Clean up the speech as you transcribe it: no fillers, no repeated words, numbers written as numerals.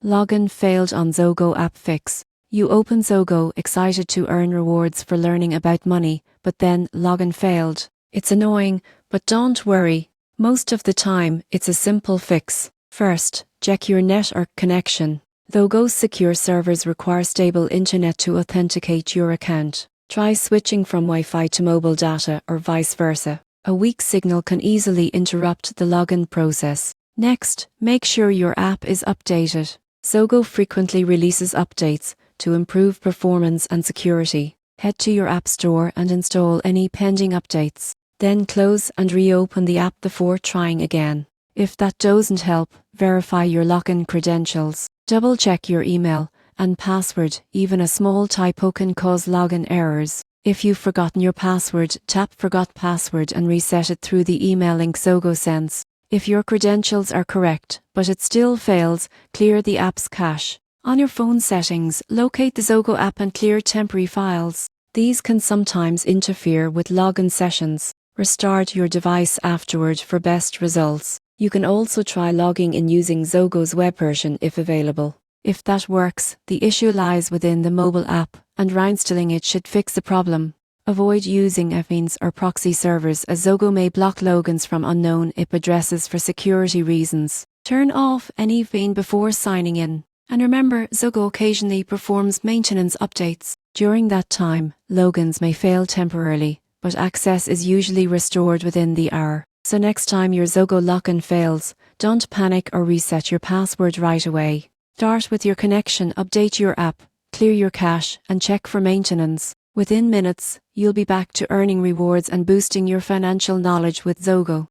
Login failed on Zogo App Fix. You open Zogo excited to earn rewards for learning about money, but then login failed. It's annoying, but don't worry. Most of the time, it's a simple fix. First, check your net or connection. Zogo's secure servers require stable internet to authenticate your account. Try switching from Wi-Fi to mobile data or vice versa. A weak signal can easily interrupt the login process. Next, make sure your app is updated. Zogo frequently releases updates to improve performance and security. Head to your app store and install any pending updates. Then close and reopen the app before trying again. If that doesn't help, verify your login credentials. Double-check your email and password. Even a small typo can cause login errors. If you've forgotten your password, tap Forgot Password and reset it through the email link Zogo sends. If your credentials are correct, but it still fails, clear the app's cache. On your phone settings, locate the Zogo app and clear temporary files. These can sometimes interfere with login sessions. Restart your device afterward for best results. You can also try logging in using Zogo's web version if available. If that works, the issue lies within the mobile app, and reinstalling it should fix the problem. Avoid using VPNs or proxy servers, as Zogo may block logins from unknown IP addresses for security reasons. Turn off any VPN before signing in. And remember, Zogo occasionally performs maintenance updates. During that time, logins may fail temporarily, but access is usually restored within the hour. So next time your Zogo login fails, don't panic or reset your password right away. Start with your connection, update your app, clear your cache, and check for maintenance. Within minutes, you'll be back to earning rewards and boosting your financial knowledge with Zogo.